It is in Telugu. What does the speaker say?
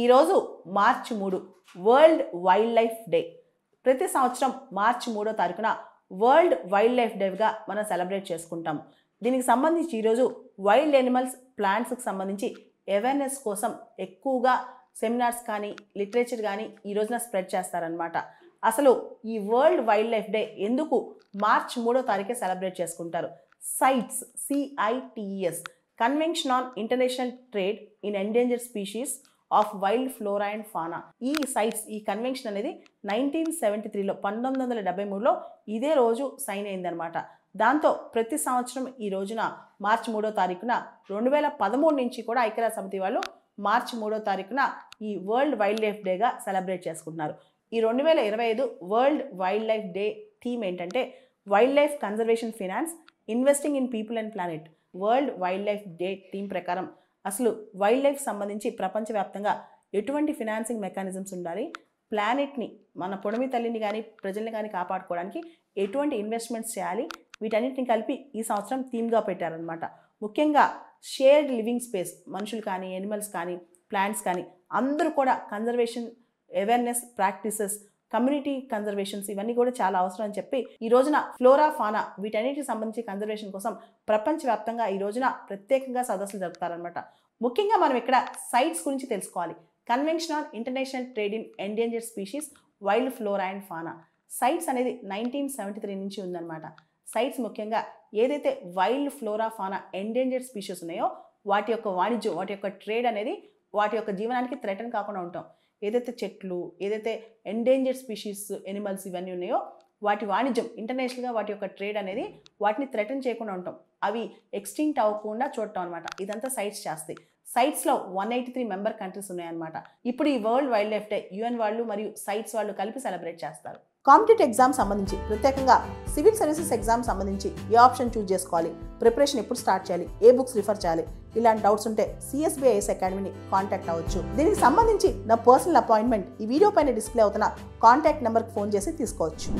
ఈరోజు మార్చి 3 వరల్డ్ వైల్డ్ లైఫ్ డే. ప్రతి సంవత్సరం మార్చి 3వ తారీఖున వరల్డ్ వైల్డ్ లైఫ్ డేగా మనం సెలబ్రేట్ చేసుకుంటాం. దీనికి సంబంధించి ఈరోజు వైల్డ్ యానిమల్స్, ప్లాంట్స్కి సంబంధించి అవేర్నెస్ కోసం ఎక్కువగా సెమినార్స్ కానీ లిటరేచర్ కానీ ఈ రోజున స్ప్రెడ్ చేస్తారనమాట. అసలు ఈ వరల్డ్ వైల్డ్ లైఫ్ డే ఎందుకు మార్చి 3వ తారీఖే సెలబ్రేట్ చేసుకుంటారు? CITES, CITES, convention on international trade in endangered species of wild flora and fauna. ఈ సైట్స్, ఈ కన్వెన్షన్ అనేది 1973లో 1973లో ఇదే రోజు సైన్ అయిందనమాట. దాంతో ప్రతి సంవత్సరం ఈ రోజున మార్చి 3వ తారీఖున 2013 నుంచి కూడా ఐక్యరాజ్య సమితి వాళ్ళు మార్చి 3వ తారీఖున ఈ వరల్డ్ వైల్డ్ లైఫ్ డేగా సెలబ్రేట్ చేసుకుంటున్నారు. ఈ 2025 world wildlife day theme ఏంటంటే wildlife conservation finance, investing in people and planet. World wildlife day theme ప్రకారం అసలు వైల్డ్ లైఫ్ సంబంధించి ప్రపంచవ్యాప్తంగా ఎటువంటి ఫినాన్సింగ్ మెకానిజమ్స్ ఉండాలి, ప్లానెట్ని, మన పొడమి తల్లిని కానీ ప్రజల్ని కానీ కాపాడుకోవడానికి ఎటువంటి ఇన్వెస్ట్మెంట్స్ చేయాలి, వీటన్నిటిని కలిపి ఈ సంవత్సరం థీమ్గా పెట్టారనమాట. ముఖ్యంగా షేర్డ్ లివింగ్ స్పేస్, మనుషులు కానీ ఎనిమల్స్ కానీ ప్లాంట్స్ కానీ అందరూ కూడా conservation awareness practices, community conservations ఇవన్నీ కూడా చాలా అవసరం అని చెప్పి ఈ రోజున ఫ్లోరా, ఫానా వీటన్నిటికి సంబంధించి కన్జర్వేషన్ కోసం ప్రపంచవ్యాప్తంగా ఈ రోజున ప్రత్యేకంగా సదస్సులు జరుపుతారనమాట. ముఖ్యంగా మనం ఇక్కడ సైట్స్ గురించి తెలుసుకోవాలి. Convention on international trade in endangered species wild flora and fauna. CITES అనేది 1973 నుంచి ఉందన్నమాట. సైట్స్ ముఖ్యంగా ఏదైతే wild flora, fauna endangered species ఉన్నాయో వాటి యొక్క వాణిజ్యం, వాటి యొక్క ట్రేడ్ అనేది వాటి యొక్క జీవనానికి థ్రెటన్ కాకుండా ఉంటాం. ఏదైతే చెట్లు, ఏదైతే ఎండేంజర్డ్ స్పీషీస్ ఎనిమల్స్ ఇవన్నీ ఉన్నాయో వాటి వాణిజ్యం ఇంటర్నేషనల్గా వాటి యొక్క ట్రేడ్ అనేది వాటిని థ్రెటన్ చేయకుండా ఉంటాం, అవి ఎక్స్టింక్ట్ అవ్వకుండా చూడటం అనమాట. ఇదంతా సైట్స్ చేస్తాయి. సైట్స్లో 183 మెంబర్ కంట్రీస్ ఉన్నాయన్నమాట. ఇప్పుడు ఈ world wildlife day UN వాళ్ళు మరియు సైట్స్ వాళ్ళు కలిపి సెలబ్రేట్ చేస్తారు. కాంపిటేటివ్ ఎగ్జామ్ సంబంధించి ప్రత్యేకంగా సివిల్ సర్వీసెస్ ఎగ్జామ్ సంబంధించి ఏ ఆప్షన్ చూస్ చేసుకోవాలి, ప్రిపరేషన్ ఎప్పుడు స్టార్ట్ చేయాలి, ఏ బుక్స్ రిఫర్ చేయాలి, ఇలాంటి డౌట్స్ ఉంటే CSBIS అకాడమీని కాంటాక్ట్ అవ్వచ్చు. దీనికి సంబంధించి నా పర్సనల్ అపాయింట్మెంట్ ఈ వీడియో పైన డిస్ప్లే అవుతున్న కాంటాక్ట్ నెంబర్కి ఫోన్ చేసి తీసుకోవచ్చు.